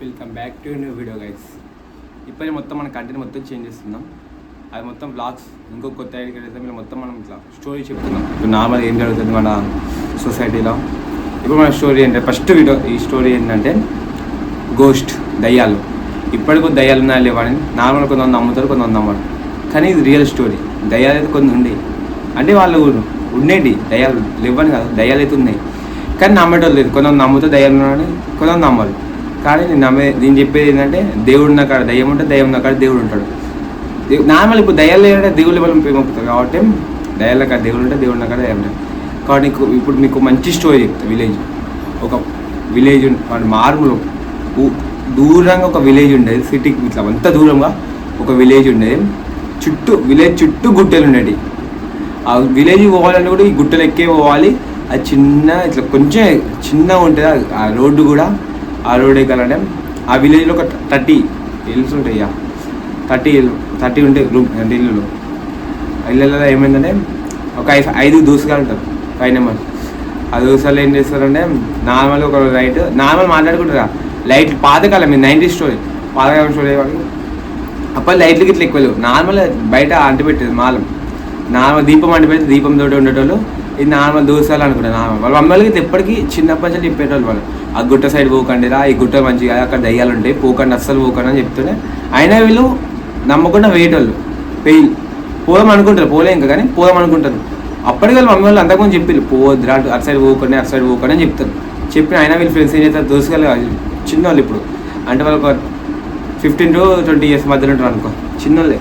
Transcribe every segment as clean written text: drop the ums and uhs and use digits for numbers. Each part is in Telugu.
Welcome back to new video guys. ఇప్పుడు మొత్తం మన కంటెంట్ మొత్తం చేంజ్ చేస్తున్నాం. అది మొత్తం బ్లాగ్స్ ఇంకో కొత్త ఐడియా అయితే మీరు మొత్తం మనం ఇట్లా స్టోరీ చెప్తున్నాం. ఇప్పుడు నార్మల్ ఏం జరుగుతుంది మన సొసైటీలో. ఇప్పుడు మన స్టోరీ అంటే ఫస్ట్ వీడియో ఈ స్టోరీ ఏంటంటే గోస్ట్, దయ్యాలు. ఇప్పటికీ దయ్యాలు ఉన్నాయా లేవని నార్మల్ కొంతమంది నమ్ముతారు, కొంతమంది నమ్మరు. కానీ ఇది రియల్ స్టోరీ. దయ్యాలు అయితే కొన్ని ఉండే, అంటే వాళ్ళు ఉండేటి దయ్యాలు లేవని కాదు, దయ్యాలు అయితే ఉన్నాయి కానీ నమ్మటం లేదు. కొంతమంది నమ్ముతూ దయ్యాలు ఉన్నాయని, కొంతమంది నమ్మరు. కానీ నేను చెప్పేది ఏంటంటే దేవుడు ఉన్న కాడ దయ్యం ఉంటే, దయ్యం ఉన్న కాడ దేవుడు ఉంటాడు. నార్మల్ ఇప్పుడు దయ్యాలు లేదంటే దేవుళ్ళు ఎవరు మొక్కుతారు కాబట్టి దయ్యాల కాడ దేవుడు ఉంటే, దేవుడు ఉన్న కాడ దయ్యం ఉంటాడు. కాబట్టి ఇప్పుడు మీకు మంచి స్టోరీ చెప్తాను. ఒక విలేజ్ మారుమూల దూరంగా ఒక విలేజ్ ఉండేది. సిటీకి ఇట్లా అంత దూరంగా ఒక విలేజ్ ఉండేది. విలేజ్ చుట్టూ గుట్టలు ఉండేవి. ఆ విలేజ్కి పోవాలంటే కూడా ఈ గుట్టలు ఎక్కే పోవాలి. అది ఇట్లా కొంచెం చిన్నగా ఉంటుంది ఆ రోడ్డు కూడా. ఆ రోడ్ ఎక్కాలంటే ఆ విలేజ్లో ఒక 30 ఇల్లుస్ ఉంటాయి. 30 ఉంటాయి అంటే ఇల్లులు. ఇళ్ళలో ఏమైందంటే ఒక 5 దోసుగాలు ఉంటారు, 5 నెంబర్స్. ఆ దోసాలు ఏం చేస్తారంటే నార్మల్ ఒక నార్మల్ మాట్లాడుకుంటారా లైట్లు. పాతకాలం మీద 90s స్టోరీ, పాతకాలం స్టోరీ. అప్పుడు లైట్లకి ఇట్లా ఎక్కువ నార్మల్ బయట అంటిపెట్టేది మాలం. నార్మల్ దీపం అంటిపెడితే దీపం తోటి ఉండేటోళ్ళు. ఇది నార్మల్ దోసాలు అనుకుంటారు. నార్మల్ వాళ్ళ అమ్మలకి ఎప్పటికీ చిన్నప్పటి నుంచి చెప్పేటోళ్ళు వాళ్ళు. ఆ గుట్ట సైడ్ పోకండి రా, ఈ గుట్ట మంచిగా అక్కడ దయ్యాలు ఉంటాయి, పోకండి, అస్సలు పోకండి అని చెప్తూనే అయినా వీళ్ళు నమ్మకుండా వేయటోళ్ళు. పోదాం అనుకుంటారు, పోలే ఇంకా కానీ పోదాం అనుకుంటారు. అప్పటికి వాళ్ళు మమ్మీ వాళ్ళు అంతకుముందు చెప్పి పోవద్దురా, అటు సైడ్ పోకండి, అటు సైడ్ పోకండి అని చెప్తారు. చెప్పిన అయినా వీళ్ళు ఫ్రెండ్స్ ఏం చేస్తారు, దోసుగాలు చిన్నవాళ్ళు. ఇప్పుడు అంటే వాళ్ళు ఒక 15 to 20 years మధ్యలో ఉంటారు అనుకో, చిన్నోళ్ళే.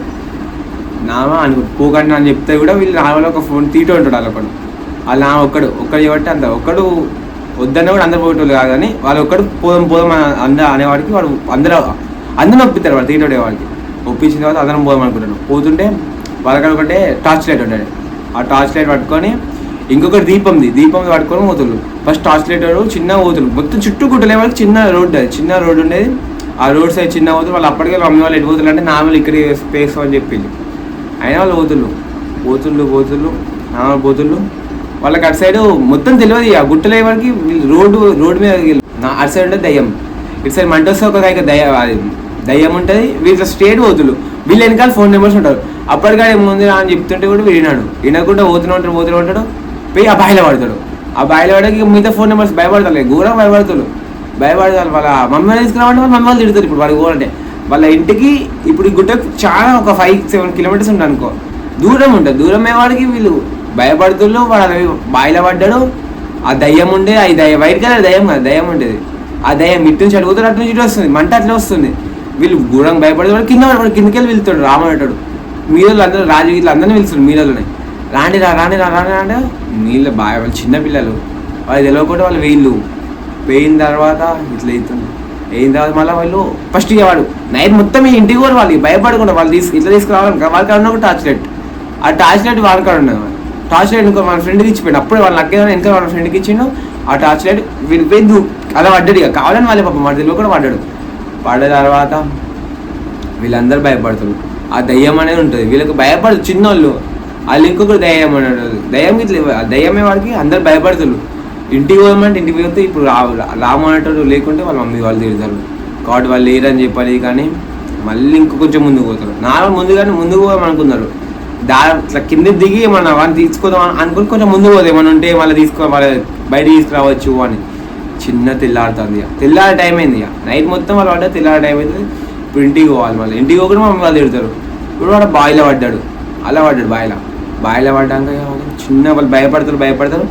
నామా పోకండి అని చెప్తే కూడా వీళ్ళు నార్మల్ ఒక ఫోన్ తీటూ ఉంటాడు. వాళ్ళు ఒక్కడు చేయబట్టి అంత ఒక్కడు వద్దన్న కూడా అందరు పోయేటోళ్ళు కాదు. కానీ వాళ్ళు ఒక్కడు పోదాం అందరూ అనేవాడికి వాడు అందరూ ఒప్పిస్తారు. వాళ్ళు తీటోడే వాడికి ఒప్పించిన తర్వాత అందరం పోదాం అనుకుంటాడు. పోతుంటే వాళ్ళక్కడ ఒకటే టార్చ్ లైట్ ఉంటాడు. ఆ టార్చ్ లైట్ పట్టుకొని ఇంకొకటి దీపం పట్టుకొని పోతుళ్ళు. ఫస్ట్ టార్చ్ లైట్ చిన్న పోతులు మొత్తం చుట్టూ గుట్టలే వాళ్ళకి చిన్న రోడ్డు ఉండేది. ఆ రోడ్ సైడ్ చిన్న పోతులు. వాళ్ళు అప్పటికే మమ్మీ వాళ్ళు ఎటు పోతులు అంటే నార్మల్ ఇక్కడ స్పేస్ అని చెప్పింది. అయినా వాళ్ళు పోతుళ్ళు నార్మల్ పోతుళ్ళు. వాళ్ళకి అటు సైడ్ మొత్తం తెలియదు. ఆ గుట్టలే వరకు రోడ్డు మీద అటు సైడ్ ఉంటుంది దయ్యం, ఇటు సైడ్ మంట వస్తే ఒక దయ్యం ఉంటుంది. వీళ్ళు స్ట్రేట్ పోతుళ్ళు. వీళ్ళు వెనకాల 4 నెంబర్స్ ఉంటారు. అప్పటికాడ ఏముంది అని చెప్తుంటే కూడా వినకుండా పోతూనే ఉంటాడు. పోయి ఆ బాయిలో పడతాడు. ఆ బాయిలో పడకి మిగతా 4 నెంబర్స్ భయపడతారు, ఘోరంగా భయపడతారు. వాళ్ళ మమ్మీ తీసుకురావంటే వాళ్ళ మమ్మీ వాళ్ళు తిడతారు. ఇప్పుడు వాడికి పోవాలంటే వాళ్ళ ఇంటికి ఇప్పుడు ఈ గుట్టకు చాలా ఒక 5-7 kilometers ఉంటుంది అనుకో, దూరం ఉంటుంది. దూరం వాడికి వీళ్ళు భయపడుతుళ్ళు. వాడు బాయిలో పడ్డాడు. ఆ దయ్యం ఉండే, వైట్ కలర్ దయ్యం కదా, దయ్యం ఉండేది. ఆ దయ్యం ఇటు నుంచి అడుగుతాడు, అటు నుంచి ఇటు వస్తుంది, మంట అట్లా వస్తుంది. వీళ్ళు ఘోరంగా భయపడుతాడు. కిందకి వెళ్ళి వెళ్తాడు. రామనేటాడు మీలో అందరూ రాజు వీళ్ళు అందరినీ పిలుస్తారు. మీలోనే రాండి అంటే నీళ్ళు బాగా వాళ్ళు చిన్నపిల్లలు వాళ్ళు తెలియకుండా వాళ్ళు పోయిన తర్వాత ఇట్లా అవుతుంది. అయిన తర్వాత మళ్ళీ వాళ్ళు ఫస్ట్ వాడు నైట్ మొత్తం ఈ ఇంటికి కూడా వాళ్ళు భయపడకుండా వాళ్ళు ఇట్లా తీసుకురావాలి. వాళ్ళకి ఉన్న ఒక టార్చ్ లైట్, ఆ టార్చ్ లైట్ వాళ్ళ కాడ ఉన్నది. టార్చ్ లైట్ ఇంకో మన ఫ్రెండ్కి ఇచ్చిపోయాడు. అప్పుడే వాళ్ళు నక్కేదని ఇంకా వాళ్ళ ఫ్రెండ్కి ఇచ్చిండు. ఆ టార్చ్ లైట్ వీళ్ళు పోయి అలా పడ్డాడు. ఇక కావాలని వాళ్ళే పాపం మన తెలివి కూడా పడ్డాడు. పడ్డ తర్వాత వీళ్ళందరూ భయపడతారు. ఆ దయ్యం అనేది ఉంటుంది. వీళ్ళకి భయపడదు చిన్నోళ్ళు. వాళ్ళు ఇంకొకరు దయ్యం అన్నాడు. దయ్యమే వాడికి అందరు భయపడతారు. ఇంటికి పోదామంటే ఇంటికి పోతే ఇప్పుడు రాము అనేటోడు లేకుంటే వాళ్ళ మమ్మీ వాళ్ళు తిడతారు. కాబట్టి వాళ్ళు లేరని చెప్పాలి. కానీ మళ్ళీ కొంచెం ముందుకు పోతారు. నార్మల్ ముందుకు పోదాం అనుకున్నారు. ఇట్లా కింద దిగి మన వాళ్ళని తీసుకుందాం అనుకుని కొంచెం ముందు పోతే ఏమన్నా ఉంటే వాళ్ళ బయట తీసుకురావచ్చు అని. చిన్న తెల్లాడుతుంది. తెల్లారి టైం అయింది. నైట్ మొత్తం వాళ్ళు పడ్డా తెల్లారి టైం అవుతుంది. ఇప్పుడు ఇంటికి పోవాలి. మళ్ళీ ఇంటికి పోకుండా మమ్మీ వాళ్ళు తిడతారు. ఇప్పుడు వాడు బాయిలో పడ్డాడు. అలా పడ్డాడు బాయిలో పడ్డాక చిన్న వాళ్ళు భయపడతారు.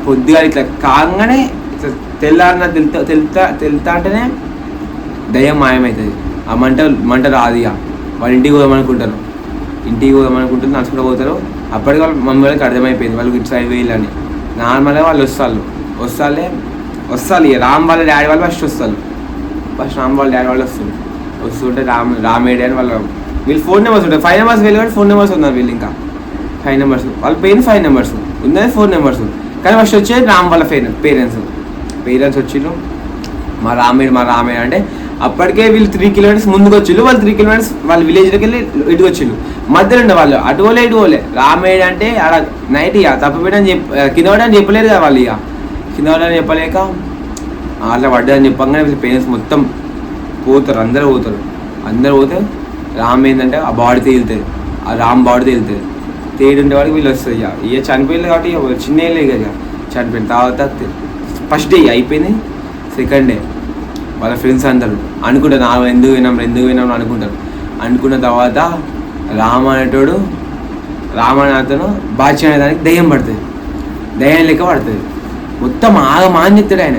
పొద్దుగా ఇట్లా కాగానే ఇట్లా తెల్లారిన తెలుతా అంటేనే దయ్యం మాయమవుతుంది. ఆ మంట రాదు. ఇక వాళ్ళు ఇంటికి పోదామనుకుంటారు. నడుచుకుంటూ పోతారు. అప్పటికి వాళ్ళు మమ్మీ వాళ్ళకి అర్థమైపోయింది వాళ్ళకి ఇటు సైడ్ వేయాలని. నార్మల్గా వాళ్ళు వస్తారు. ఇక రామ్ వాళ్ళ డాడీ వాళ్ళు ఫస్ట్ రామ్ వాళ్ళ డాడీ వాళ్ళు వస్తుంటే రామేడి అని వీళ్ళు 4 నెంబర్స్ ఉంటాయి. 5 నెంబర్స్ వెళ్ళి 4 నెంబర్స్ ఉన్నారు. వీళ్ళు ఇంకా 5 నెంబర్స్ వాళ్ళు పోయింది. 5 నెంబర్స్ ఉన్నది 4 నెంబర్స్. కానీ ఫస్ట్ వచ్చేది రామ్ వాళ్ళ పేరెంట్స్ వచ్చిండ్రు. మా రామేడ్ అంటే అప్పటికే వీళ్ళు 3 kilometers ముందుకు వచ్చిళ్ళు. వాళ్ళు 3 kilometers వాళ్ళ విలేజ్లోకి వెళ్ళి ఇటుకు వచ్చిళ్ళు. మధ్యలో ఉండే వాళ్ళు అటు పోలే. రామేడ్ అంటే ఆడ నైట్ ఇక తప్పిపోయని కింద పడని చెప్పలేరు కదా వాళ్ళు. ఇక కింద పడని చెప్పలేక అట్లా పడ్డదని చెప్పగానే పేరెంట్స్ మొత్తం పోతారు, అందరూ పోతే రామ్ ఏంటంటే ఆ బాడీ తేలుతుంది, ఆ రామ్ బాడీ తేలుతుంది. తేడుండే వాడికి వీళ్ళు వస్తుంది. ఇక చనిపోయింది కాబట్టి చిన్న ఏళ్ళే కదా చనిపోయిన తర్వాత ఫస్ట్ డే అయిపోయింది. సెకండ్ డే వాళ్ళ ఫ్రెండ్స్ అందరు అనుకుంటారు ఎందుకు విన్నాం అనుకుంటారు. అనుకున్న తర్వాత రామ్ అనే అతను బాచి అనే దానికి దయ్యం పడుతుంది, దయ్యం లెక్క పడుతుంది. మొత్తం ఆగమాగని చెప్తాడు ఆయన.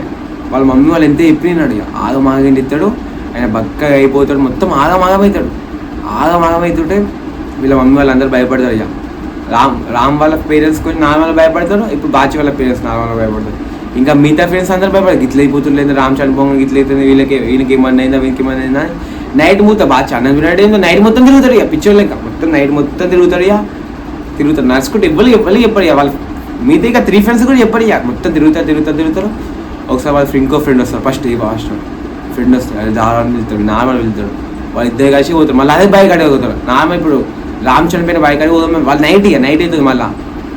వాళ్ళ మమ్మీ వాళ్ళు ఎంత చెప్పినాడు, ఇక ఆగమాగని చెప్తాడు. ఆయన బక్కగా అయిపోతాడు, మొత్తం ఆగమాగమవుతుంటే వీళ్ళ మమ్మీ వాళ్ళు అందరూ భయపడతారు. ఇక రామ్ వాళ్ళ పేరెంట్స్ కొంచెం నార్మల్ భయపడతారు, ఇప్పుడు బాచి వాళ్ళ పేరెంట్స్ నార్మల్గా భయపడతారు. ఇంకా మిగతా ఫ్రెండ్స్ అందరూ భయపడతారు, గిట్ల అయిపోతుంది, రామ్ చనిపోగా గిట్ల అవుతుంది, వీళ్ళకి ఏమన్నా అయిందా వీళ్ళకి ఏమన్నా అయిందా. నైట్ మొత్తం బాగా అన్నం తినడం నైట్ మొత్తం తిరుగుతాడు. ఇక పిచ్చోళ్ళు లెక్క మొత్తం నైట్ మొత్తం తిరుగుతాడు. నడుచుకుంటే ఎవరు చెప్పారు. ఇక వాళ్ళు మిగతా ఇక 3 ఫ్రెండ్స్ కూడా చెప్పారు. ఇక మొత్తం తిరుగుతారు. ఒకసారి వాళ్ళ ఇంకో ఫ్రెండ్ వస్తారు, ఫస్ట్ ఫ్రెండ్ వస్తారు, అది దారాన్ని వెళ్తాడు, నార్మల్ వెళ్తాడు. వాళ్ళు ఇద్దరు కలిసి పోతారు. మళ్ళీ అదే బైక్ అడిగి పోతారు. నార్మల్ ఇప్పుడు రామ్ చనిపోయిన బైక్ అడిగి పోతాం. వాళ్ళు నైట్ అవుతుంది. మళ్ళీ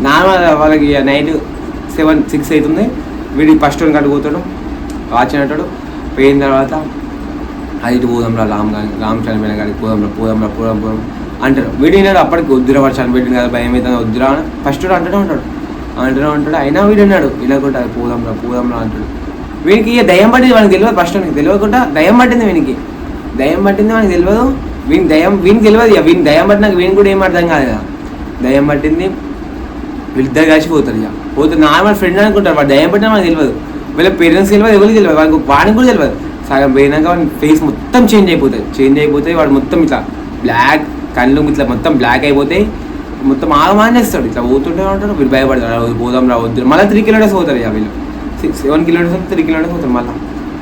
నార్మల్ వాళ్ళకి నైట్ 7-6 అవుతుంది. వీడికి ఫస్ట్ వన్ కడిగి పోతాడు, వాచ్ అంటాడు. పోయిన తర్వాత అది ఇటు పోదాంరా రామ్ చనిపోయిన కాడికి పోదాంరా అంటారు. వీడినాడు అప్పటికి వద్దురా, వాడు చనిపోయింది కదా భయం అవుతుంది వద్దురా అని ఫస్ట్ అంటూనే ఉంటాడు. అయినా వీడు అన్నాడు ఇలా కూడా పోదాంరా అంటాడు. వీనికి ఇక దయ్యం పట్టింది వానికి తెలియదు. ఫస్ట్ తెలియకుండా దయ్యం పట్టింది వానికి తెలియదు. వీనికి తెలియదు. ఇక వీనికి దయ్యం పట్టినాక వీని కూడా ఏం అర్థం కాదు కదా. దయ్యం పట్టింది, వీళ్ళిద్దరు కలిసి పోతారు. ఇక పోతే నార్మల్ ఫ్రెండ్ అనుకుంటారు. వాడు దయ్యం పట్టినా మనకు తెలియదు, వీళ్ళ పేరెంట్స్ తెలియదు, ఎవరికి తెలియదు, వాడికి కూడా తెలియదు. సగం పోయినాక వాడి ఫేస్ మొత్తం చేంజ్ అయిపోతుంది. వాడు మొత్తం ఇట్లా బ్లాక్, కళ్ళు ఇట్లా మొత్తం బ్లాక్ అయిపోతాయి. మొత్తం ఆగమాన్ చేస్తాడు. ఇట్లా పోతుంటే ఉంటాడు. వీళ్ళు భయపడతారు, పోదాం వద్దు. మళ్ళీ 3 కిలోమీటర్స్ పోతారు. ఇక వీళ్ళు 7 కిలోమీటర్స్ 3 కిలోమీటర్స్ పోతారు. మళ్ళీ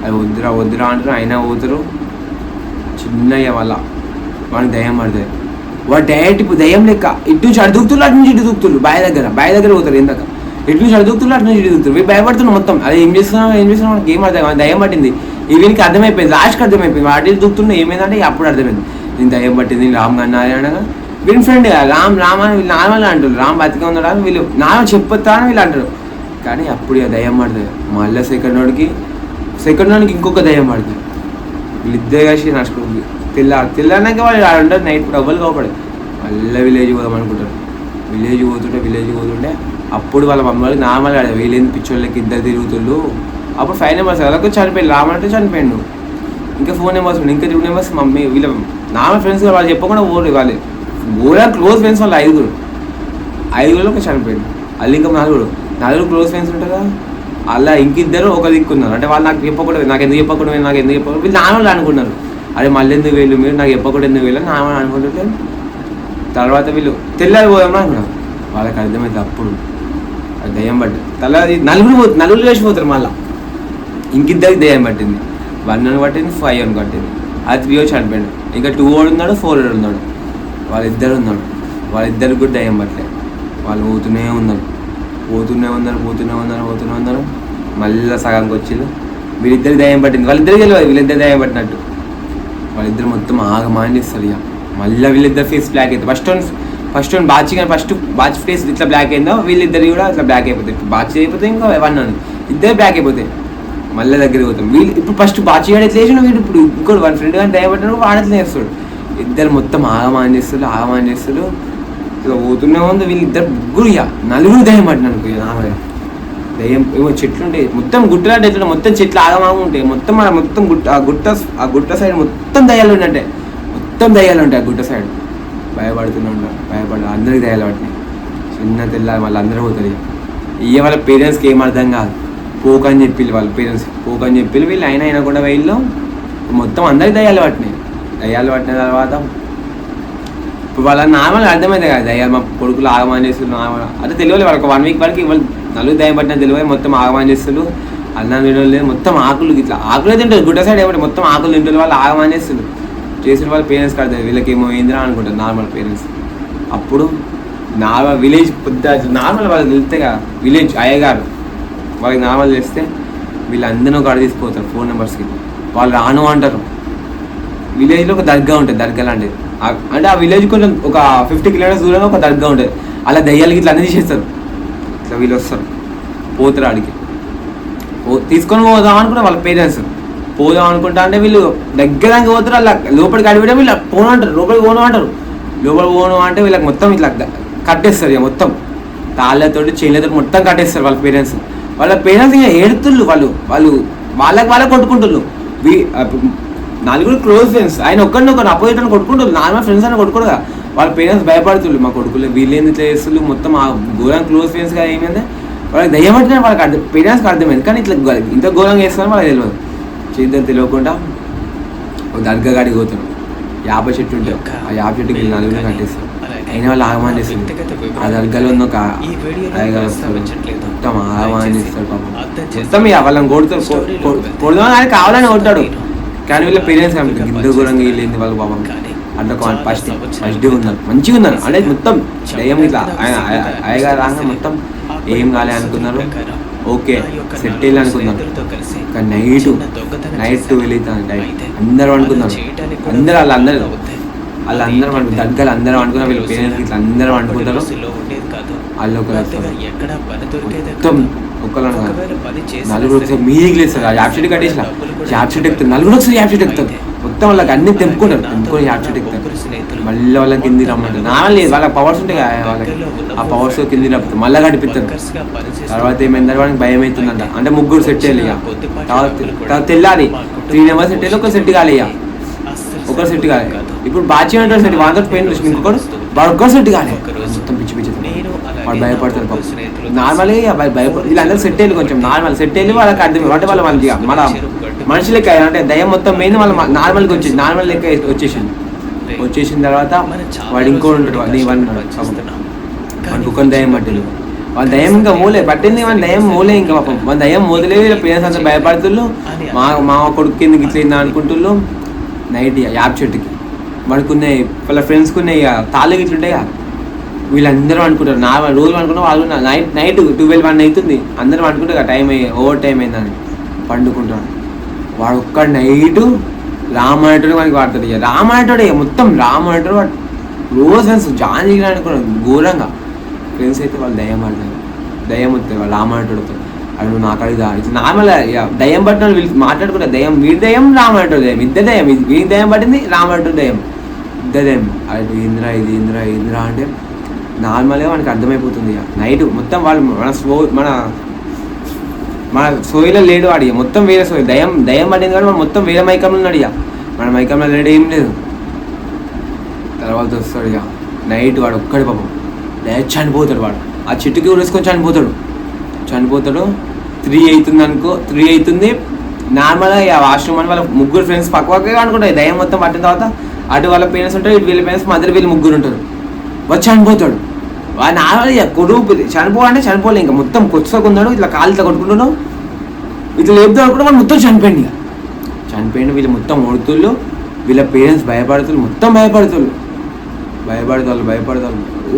అది వద్దురా అంటారు. అయినా పోతారు. చిన్నయ్య వల్ల వాడికి దయ్యం పడుతుంది. వాడు డైరెక్ట్ ఇప్పుడు దయ్యం లెక్క ఇటు నుంచి అటు దూకుతున్నారు. బావి దగ్గర పోతారు. ఎందాక ఇటు నుంచి అటు దూకుతున్నారు. వీళ్ళు భయపడుతున్నారు మొత్తం. అది ఏం చేస్తున్నాం మనకి ఏం అర్థం. దయ్యం పట్టింది. వీనికి అర్థమైపోయింది, లాస్ట్కి అర్థమైపోయింది. వాటి దూకుతున్నా ఏమైందంటే అప్పుడు అర్థమైంది నేను దయ్యం పట్టింది. రామ్ అన్నారు అనగా వీళ్ళ ఫ్రెండ్ రామ్ అని వీళ్ళు నార్మల్ అంటారు. రామ్ బతిగా ఉన్నాడు అని వీళ్ళు నార్మల్ చెప్పొత్తా అని వీళ్ళు అంటారు. కానీ అప్పుడు ఇక దయ్యం పడుతుంది. మళ్ళీ సెకండ్ వాడికి ఇంకొక దయ్యం పడుతుంది. వీళ్ళిద్దరు కలిసి నడుచుకుంటుంది. తెల్లారినాక వాళ్ళు ఉంటారు. నైట్ కూడా అవ్వలు కాపాడు. మళ్ళీ విలేజ్ పోదాం అనుకుంటారు. విలేజ్ పోతుంటే అప్పుడు వాళ్ళ మమ్మీ వాళ్ళకి నార్మల్గా వీళ్ళేంది పిచ్చోళ్ళకి 2 తిరుగుతుళ్ళు. అప్పుడు 5 నెంబర్స్ వాళ్ళకి చనిపోయింది. రామంటే చనిపోయిండు. ఇంకా 4 నెంబర్స్ ఇంకా 2 నెంబర్స్ మమ్మీ వీళ్ళ నార్మల్ ఫ్రెండ్స్ వాళ్ళు చెప్పకుండా వాళ్ళు క్లోజ్ ఫ్రెండ్స్ వాళ్ళు 5 ఒక చనిపోయింది. వాళ్ళు ఇంకా 4 క్లోజ్ ఫ్రెండ్స్ ఉంటారు కదా. అలా ఇంకిద్దరు ఒక దిక్కున్నారు. అంటే వాళ్ళు నాకు ఎందుకు చెప్పకూడదు వీళ్ళు నార్మల్ అనుకున్నారు. అదే మళ్ళీ ఎందుకు వీళ్ళు మీరు నాకు చెప్పకూడదు ఎందుకు వీళ్ళు నార్మల్ అనుకుంటుంటే తర్వాత వీళ్ళు తెల్లారి పోదామని అనుకున్నారు. వాళ్ళకి అర్థమైంది అప్పుడు అది దయ్యం పట్టింది. నలుగురు వేసిపోతారు. మళ్ళీ ఇంకిద్దరికి దయ్యం పట్టింది. 1 అని పట్టింది, 5 అని పట్టింది. అది 3 చనిపోయాడు. ఇంకా 2 ఉన్నాడు, 4 ఉన్నాడు. వాళ్ళిద్దరికి కూడా దయ్యం పట్టలేదు. వాళ్ళు పోతూనే ఉన్నారు. మళ్ళీ సగానికి వచ్చింది. వీళ్ళిద్దరికి దయ్యం పట్టింది. వాళ్ళిద్దరికి తెలియదు వీళ్ళిద్దరు దయ్యం పట్టినట్టు. వాళ్ళిద్దరు మొత్తం ఆగమాన్ చేస్తారు. ఇక మళ్ళీ వీళ్ళిద్దరు ఫేస్ బ్లాక్ అవుతుంది. ఫస్ట్ బాచ్ ఫేస్ ఇట్లా బ్లాక్ అయిందో వీళ్ళిద్దరు కూడా ఇట్లా బ్లాక్ అయిపోతాయి. బాచ్ అయిపోతే ఇంకా 1 అని ఇద్దరు బ్లాక్ అయిపోతాయి. మళ్ళీ దగ్గరికి పోతాం. వీళ్ళు ఇప్పుడు ఫస్ట్ బాచ్ చేయడం ఎట్లా చేసిన వీడు ఇప్పుడు ఇంకోటి వాళ్ళ ఫ్రెండ్ కానీ దయ్యం పట్టిన వాడట్లే చేస్తాడు. ఇద్దరు మొత్తం ఆగమాన్ చేస్తారు. ఇట్లా పోతూనే ఉంది. వీళ్ళిద్దరు ముగ్గురు ఇక 4 దయ్యం పట్టినాను. దయ్యం ఏమో చెట్లు ఉంటాయి మొత్తం గుట్టలాంటి ఎట్లా మొత్తం చెట్లు ఆగమాగం ఉంటాయి. మొత్తం గుట్ట సైడ్ మొత్తం దయ్యాలు ఉన్నట్టే. ఆ గుట్ట సైడ్ భయపడుతున్నా అందరికి దయ్యాలు పట్టినాయి. చిన్న తెల్లారి మళ్ళీ అందరూ పోతారు. ఇక వాళ్ళ పేరెంట్స్కి ఏం అర్థం కాదు. పోకని చెప్పి వాళ్ళ పేరెంట్స్ వీళ్ళు అయినా కూడా వీళ్ళు మొత్తం అందరికి దయ్యాలు పట్టినాయి. పట్టిన తర్వాత ఇప్పుడు వాళ్ళ నార్మల్గా అర్థమైంది కదా దయ్యాలు మా కొడుకులు ఆగమాన్ చేస్తున్నారు. అంటే తెలియదు వాళ్ళకి 1 వీక్ వరకు వాళ్ళు 4 దయ్యం పట్టిన తెలియదు. మొత్తం ఆగమాన్ చేస్తారు. అన్నం తినడం లేదు. మొత్తం ఆకులు తింటారు. గుట్ట సైడ్ ఏమంటే మొత్తం ఆకులు తింటారు. వాళ్ళు ఆగమాన్ చేసిన వాళ్ళ పేరెంట్స్ కడతారు. వీళ్ళకి ఏమో ఏంద్రా అనుకుంటారు నార్మల్ పేరెంట్స్. అప్పుడు నార్మల్ విలేజ్ నార్మల్ వాళ్ళకి వెళ్తే కదా విలేజ్ అయ్యగారు వాళ్ళకి నార్మల్ చేస్తే వీళ్ళందరూ ఒక తీసుకుపోతారు 4 నెంబర్స్కి. వాళ్ళు రాను అంటారు. విలేజ్లో ఒక దర్గా ఉంటుంది. దర్గా లాంటిది అంటే ఆ విలేజ్ కొంచెం ఒక 50 కిలోమీటర్స్ దూరంగా ఒక దర్గా ఉంటుంది. అలా దయ్యాలకి ఇట్లా అన్నీ తీసేస్తారు. ఇట్లా వీళ్ళు వస్తారు పోతారు ఆడికి తీసుకొని పోదాం అనుకున్న వాళ్ళ పేరెంట్స్ పోదాం అనుకుంటా అంటే వీళ్ళు దగ్గర పోతారు, అలా లోపలికి అడిగితే వీళ్ళు పోను అంటారు, లోపలికి పోను అంటారు. లోపలికి పోను అంటే వీళ్ళకి మొత్తం ఇట్లా కట్టేస్తారు ఇక మొత్తం తాళ్ళతోటి చైన్లతో మొత్తం కట్టేస్తారు వాళ్ళ పేరెంట్స్ ఇక ఏడుతుళ్ళు వాళ్ళకి కొట్టుకుంటున్నారు. నలుగురు క్లోజ్ ఫ్రెండ్స్, ఆయన ఒక్కడిని అపోజిట్ అని కొట్టుకుంటారు, నార్మల్ ఫ్రెండ్స్ అని కొట్టుకోరుగా. వాళ్ళ పేరెంట్స్ భయపడుతుళ్ళు, మా కొడుకులు వీళ్ళేంది ఇట్లా చేస్తుళ్ళు, మొత్తం ఆ ఘోరంగా క్లోజ్ ఫ్రెండ్స్గా ఏమైంది వాళ్ళకి దయ్యం పట్టిన వాళ్ళకి పేరెంట్స్కి అర్థమైంది. కానీ ఇట్లా ఇంత ఘోరంగా చేస్తారని వాళ్ళకి తెలియదు. చేద్దాం తెలియకుండా ఒక దర్గా గాడికి పోతాడు, యాప చెట్టు ఉంటే ఆ యాప చెట్టుకి నలుగురు కట్టేస్తారు. అయినా వాళ్ళు ఆహ్వానిస్తుంది, ఆ దర్గాలో ఉన్న ఒక మొత్తం ఆహ్వానిస్తాడు పాపం. మొత్తం ఇక వాళ్ళని కొడదాం కానీ కావాలని కొట్టాడు. కానీ వీళ్ళ పేరెంట్స్ ఇంత ఘోరంగా వెళ్ళింది వాళ్ళు పాపం. అట్లా ఫస్ట్ డే ఉన్నారు, మంచిగా ఉన్నారు. అంటే మొత్తం దయ్యం ఇట్లా అయ్యగా రాగా మొత్తం ఏం కాలే అనుకున్నారు, ఓకే సెట్ అయ్యి అనుకున్నారు. కానీ నైట్ 12 అవుతుంది, అందరూ అనుకున్నారు, వాళ్ళందరూ దగ్గర అందరూ అనుకున్నారు. వీళ్ళ పేరెంట్స్ ఇట్లా అందరూ అనుకుంటారు. వాళ్ళు మొత్తం ఒకళ్ళు నలుగురు ఒకసారి మీదికి లేస్తారు, యాప్ షీట్ కట్టేసిన యాప్ షీట్ ఎక్కుతారు, నలుగురు ఒకసారి యాప్ షీట్ ఎక్కుతారు. మొత్తం వాళ్ళకి అన్ని తెంపుకొని యాప్ షీట్ ఎక్కుతారు. మళ్ళీ వాళ్ళకి కింది రమ్మంటారు. లేదు వాళ్ళకి పవర్స్ ఉంటాయి వాళ్ళకి, ఆ పవర్స్ కింది రప్పుతారు, మళ్ళీ కట్టిపిస్తారు. తర్వాత ఏమైందంటే వాళ్ళకి భయం అవుతుందంట. అంటే ముగ్గురు సెట్ అయ్యాలి ఇక, తర్వాత తెల్లాలి 3 నెంబర్స్ సెట్ అయ్యి ఒక సెట్ కాలి, ఇక ఒకరు సెట్ కాలే. ఇప్పుడు బాచి అంటారు సెట్, వాళ్ళతో పెయిన్ చూసి ఇంకొకరు వాడు ఒక్కరు సెట్ కాలే, మొత్తం పిచ్చి వాడు భయపడతారు పాపం. నార్మల్గా వీళ్ళందరూ సెట్ అయ్యి కొంచెం నార్మల్ సెట్ అయ్యి వాళ్ళకి అర్థం అంటే వాళ్ళ మంచిగా మన మనిషి లెక్క అంటే దయ్యం మొత్తం మెయిన్ వాళ్ళ నార్మల్గా వచ్చేసి నార్మల్ లెక్క వచ్చేసిన తర్వాత వాడు ఇంకోటి ఉంటాడు, వాడికి ఒక దయ్యం పట్టింది. వాళ్ళ దయ్యం ఇంకా మూలే పట్టింది, వాళ్ళ దయ్యం మూలే ఇంకా పాపం. వాళ్ళ దయ్యం మొదలే పేరెంట్స్ అంతా భయపడుతుళ్ళు, మా కొడుకు కిందకి ఇట్లా అనుకుంటుళ్ళు. నైట్ యాప్ చెట్టుకి వాడుకున్నాయి, వాళ్ళ ఫ్రెండ్స్కి ఉన్నాయి తాళ్ళు ఇట్లుంటాయి. వీళ్ళందరూ అనుకుంటారు నార్మల్ రోజు అనుకున్నా, వాళ్ళు నైట్ 12-1 అవుతుంది, అందరూ అనుకుంటారు టైం ఓవర్ టైం అయిందని పండుకుంటాడు. వాడు ఒక్క నైటు రామాయణుడు మనకి వాడతాడు. ఇక రామాయణుడే మొత్తం రామాయణుడు రోజు ఫ్రెండ్స్ జాయిన్ చేయడానికి అనుకున్నాడు ఘోరంగా. ఫ్రెండ్స్ అయితే వాళ్ళు దయ్యం పడతారు, దయ్యం వస్తాయి వాళ్ళు రామాయణుడితో. అది నువ్వు నాకు అడిగా ఇట్లా నార్మల్ దయ్యం పట్టిన వీళ్ళు మాట్లాడుకుంటారు, దయ్యం వీడి దయ్యం రామాయణుడు దయ్యం, ఇద్దరు దయ్యం, వీడి దయ్యం పట్టింది రామాయణుడు దయ్యం, ఇద్దరు దయ్యం. అది ఇంద్రా ఇది ఇంద్రా అంటే నార్మల్గా మనకి అర్థమైపోతుంది. ఇక నైట్ మొత్తం వాళ్ళు మన సోయిలో లేడు వాడు, మొత్తం వేరే సోయి దయ్యం పట్టింది కానీ వాడు మొత్తం వేరే మైకంలో ఉన్నాడు. ఇక మన మైకంలో లేడు ఏం లేదు. తర్వాత వస్తాడు ఇక నైట్ వాడు ఒక్కడి పాపం డైరెక్ట్ చనిపోతాడు. వాడు ఆ చెట్టుకి ఉరేసుకొని చనిపోతాడు. 3 అవుతుంది అనుకో, 3 అవుతుంది నార్మల్గా ఇక వాష్రూమ్ అని వాళ్ళ ముగ్గురు ఫ్రెండ్స్ పక్కగా అనుకుంటాయి. దయ్యం మొత్తం పట్టిన తర్వాత అటు వాళ్ళ పేరెంట్స్ ఉంటారు, ఇటు వీళ్ళ పేరెంట్స్ మధ్యలో వీళ్ళు ముగ్గురు ఉంటారు. వచ్చి చనిపోతాడు. వాడు నార్మల్గా కొడుకు చనిపోవాలంటే చనిపోలే, ఇంకా మొత్తం కొట్టుకున్నాడు, ఇట్లా కాలు ఇట్లా కొట్టుకుంటున్నాడు, ఇట్లా లేపుతాడు అనుకుంటే వాడు మొత్తం చనిపోయింది. ఇక చనిపోయింది. వీళ్ళు మొత్తం ఓడుతుళ్ళు, వీళ్ళ పేరెంట్స్ భయపడుతుళ్ళు, మొత్తం భయపడతారు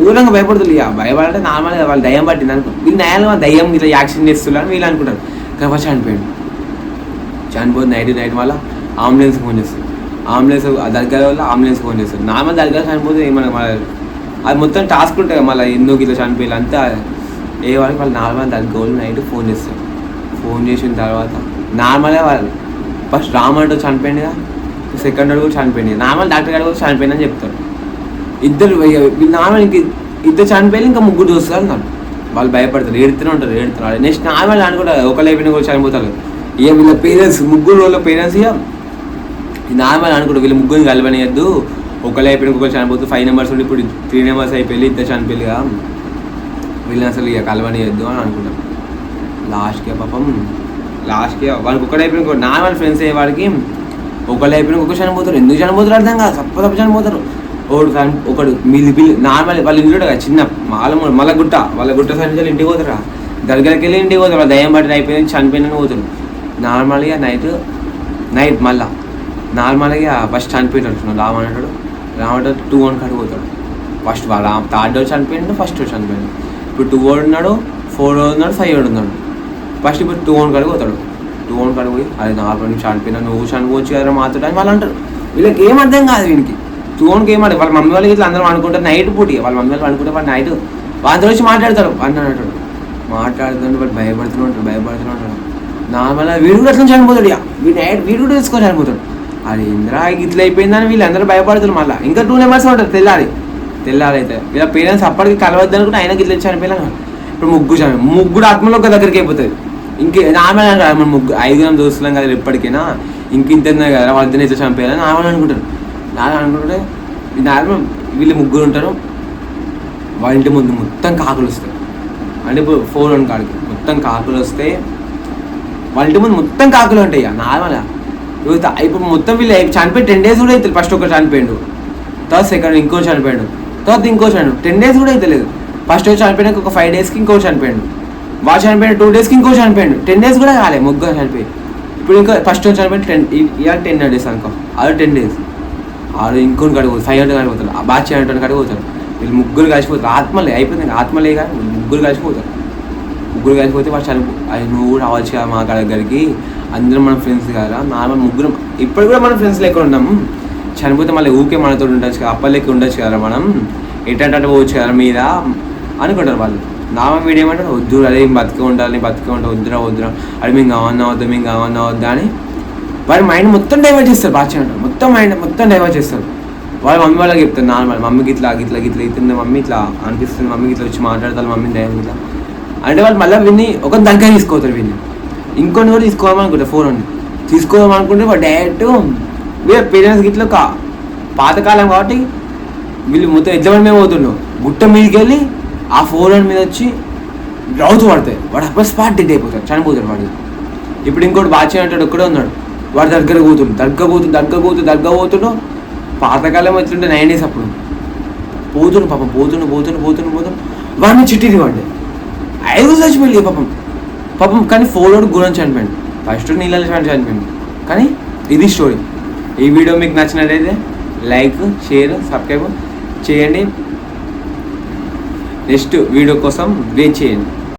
ఊరంగా భయపడుతుంది. ఇక భయపడాలంటే నార్మల్గా వాళ్ళు దయ్యం పట్టింది అనుకో, వీళ్ళు న్యాయంగా దయ్యం ఇట్లా యాక్షన్ చేస్తున్నారు అని వీళ్ళు అనుకుంటారు. కాబట్టి చనిపోయింది. నైట్ వల్ల అంబులెన్స్ ఫోన్ చేస్తారు, అంబులెన్స్ దగ్గర వల్ల అంబులెన్స్ ఫోన్ చేస్తారు. నార్మల్ దగ్గర చనిపోతే ఏమన్నా అది మొత్తం టాస్క్ ఉంటుంది మళ్ళీ ఎందుకు ఇట్లా చనిపోయాలి అంతా ఏ వాళ్ళకి వాళ్ళు నార్మల్ దగ్గర నైట్ ఫోన్ చేస్తారు. ఫోన్ చేసిన తర్వాత నార్మల్గా వాళ్ళు ఫస్ట్ రామంటూ చనిపోయిందిగా, సెకండ్ కూడా చనిపోయింది, నార్మల్ డాక్టర్ గారు కూడా చనిపోయిందని చెప్తారు. ఇద్దరు నార్మల్ ఇద్దరు చనిపోయి ఇంకా ముగ్గురు చూస్తారు అన్నారు. వాళ్ళు భయపడతారు, ఏడుతూనే ఉంటారు. నెక్స్ట్ నార్మల్ అని కూడా ఒకళ్ళు అయిపోయినా కూడా చనిపోతారు. ఇక వీళ్ళ పేరెంట్స్ ముగ్గురు వాళ్ళ పేరెంట్స్ ఇక నార్మల్ అనుకుంటారు వీళ్ళు ముగ్గురిని కలవనియద్దు, ఒకళ్ళు అయిపోయిన ఒకళ్ళు చనిపోతుంది. 5 నెంబర్స్ ఉండి ఇప్పుడు 3 నెంబర్స్ అయిపోయి ఇద్దరు చనిపోయిగా వీళ్ళని అసలు ఇక కలవనియద్దు అని అనుకుంటారు. లాస్ట్కి వాళ్ళకి ఒకటి అయిపోయిన నార్మల్ ఫ్రెండ్స్ అయ్యే వాడికి ఒకళ్ళు అయిపోయిన ఒకరు చనిపోతారు. ఎందుకు చనిపోతారు అర్థం కాదు, తప్ప చనిపోతారు. ఒకడు పిల్లి నార్మల్ వాళ్ళు ఇంట్లో చిన్న వాళ్ళ గుట్ట సైడ్ ఇంటికి పోతారా, దగ్గరికి వెళ్ళి ఇంటికి పోతారు. వాళ్ళ దయ్యం పట్టిన అయిపోయింది చనిపోయిందని పోతారు. నార్మల్గా నైట్ మళ్ళా నార్మల్గా ఫస్ట్ చనిపోయినట్టు రామంటాడు 2 కాడికి పోతాడు. ఫస్ట్ వాళ్ళ థర్డ్ డోర్ చనిపోయిండు, ఫస్ట్ డోర్ చనిపోయిండు. ఇప్పుడు 2 ఉన్నాడు, 4 ఉన్నాడు, 5 ఉన్నాడు. ఫస్ట్ ఇప్పుడు 2 కాడికి పోతాడు. 2 కాడికి పోయి అది నార్మల్ చనిపోయినా నువ్వు చనిపోవచ్చు కదా మాతో అని వాళ్ళు అంటారు. వీళ్ళకి ఏం అర్థం కాదు, వీనికి 2 ఏం వాళ్ళ మమ్మీ వాళ్ళకి ఇట్లా అందరూ అనుకుంటారు. నైట్ పూటి వాళ్ళ మమ్మీ వాళ్ళు అనుకుంటే వాళ్ళు నైట్ వాళ్ళతో వచ్చి మాట్లాడతారు. అన్న అంటాడు మాట్లాడుతుంటే వాళ్ళు భయపడుతూనే ఉంటారు. నార్మల్గా వీడు కూడా అట్లా చనిపోతాడు. ఇక వీడు కూడా తీసుకొని చనిపోతాడు. అది ఇంద్రా ఇట్లా అయిపోయిందని వీళ్ళందరూ భయపడుతున్నారు. మళ్ళీ ఇంకా 2 నెంబర్స్ ఉంటుంది తెల్లారి అయితే వీళ్ళ పేరెంట్స్ అప్పటికి కలవద్దు అనుకుంటే ఆయనకి ఇట్లా చనిపోయినా. ఇప్పుడు ముగ్గురు ఆత్మలో ఒక దగ్గరికి అయిపోతుంది. ఇంకే నార్మల్ అంటారు మన 5 దోస్తులం కదా ఎప్పటికైనా ఇంత కదా వాళ్ళని ఇట్లా చంపేయాలని నార్మల్ అనుకుంటారు. నార్మల్ వీళ్ళు ముగ్గురు ఉంటారు. వాళ్ళ ఇంటి ముందు మొత్తం కాకులు వస్తాయి. అంటే ఇప్పుడు 4 కాడికి మొత్తం కాకులు వస్తే వాళ్ళ ఇంటి ముందు మొత్తం కాకులు ఉంటాయి. నార్మల్గా ఇప్పుడు మొత్తం వీళ్ళు చనిపోయి 10 days కూడా అవుతుంది. ఫస్ట్ ఒకటి చనిపోయాడు, తర్వాత సెకండ్ ఇంకో చనిపోయాడు, తర్వాత ఇంకో చనిపోయాడు. 10 days కూడా అవుతలేదు. ఫస్ట్ చనిపోయినాక ఒక 5 daysకి ఇంకో చనిపోయాడు, వాడు చనిపోయిన 2 daysకి ఇంకో చనిపోయాడు. 10 days కూడా కాలే ముగ్గురు చనిపోయి. ఇప్పుడు ఇంకా ఫస్ట్ చనిపోయిన 10 days అనుకో, అది 10 days. ఆడు ఇంకొని కడిగిపోతారు, 500 కడిగిపోతారు, ఆ బాగా చేయడానికి కడిగిపోతారు. వీళ్ళు ముగ్గురు కలిసిపోతారు. ఆత్మలే అయిపోయింది, ఆత్మలే కానీ ముగ్గురు కలిసిపోతారు. ముగ్గురు కలిసిపోతే వాడు అది నువ్వు కూడా రావచ్చు కదా మా దగ్గరికి, అందరం మన ఫ్రెండ్స్ కదా. నార్మల్ ముగ్గురం ఇప్పుడు కూడా మన ఫ్రెండ్స్ లెక్క ఉన్నాము. చనిపోతే మళ్ళీ ఊకే మనతో ఉండొచ్చు కదా, అప్పలెక్క ఉండొచ్చు కదా, మనం ఎట్టంటే పోవచ్చు కదా మీద అనుకుంటారు వాళ్ళు. నార్మల్ మీడియం ఏమంటే వద్దు అదే బతికే ఉండాలి, వద్దురా అది మేము కావన్నా వద్దా అని వాడి మైండ్ మొత్తం డైవర్ట్ చేస్తారు. బాగా మొత్తం మైండ్ మొత్తం డైవర్ట్ చేస్తారు. వాళ్ళ మమ్మీ వాళ్ళకి చెప్తారు నార్మల్, మమ్మీకి ఇట్లా అవుతుంది, మమ్మీ ఇట్లా అనిపిస్తుంది, మమ్మీకి ఇట్లా వచ్చి మాట్లాడతారు, మమ్మీ డైవర్ట్ ఇట్లా అంటే వాళ్ళు మళ్ళీ విన్ని ఒక దగ్గర తీసుకోతారు. విన్ని ఇంకొన్ని కూడా తీసుకోవాలనుకుంటారు. 4 తీసుకోవాలనుకుంటే వాడు డైరెక్ట్ వీళ్ళ పేరెంట్స్కి ఇట్లా ఒక పాతకాలం కాబట్టి వీళ్ళు మొత్తం ఎట్ల మేము పోతుండవు గుట్ట మీదకి వెళ్ళి ఆ 4 మీద వచ్చి రౌతు పడతాయి. వాడు అప్పుడు స్పాట్ డెడ్ అయిపోతాడు, చనిపోతాడు వాడు. ఇప్పుడు ఇంకోటి బాగా అంటాడు, ఒక్కడే ఉన్నాడు, వాడు దగ్గర పోతుండు. పాతకాలం వచ్చింటే 9 days అప్పుడు పోతుండు వాడిని చిట్టిది వాడి 5 చచ్చిపోయింది పాపం. కానీ 4 గుణం చనిపోయాడు, ఫస్ట్ నీళ్ళలో చనిపోయాడు. కానీ ఇది స్టోరీ. ఈ వీడియో మీకు నచ్చినట్టయితే లైక్, షేర్, సబ్స్క్రైబ్ చేయండి. నెక్స్ట్ వీడియో కోసం వెయిట్ చేయండి.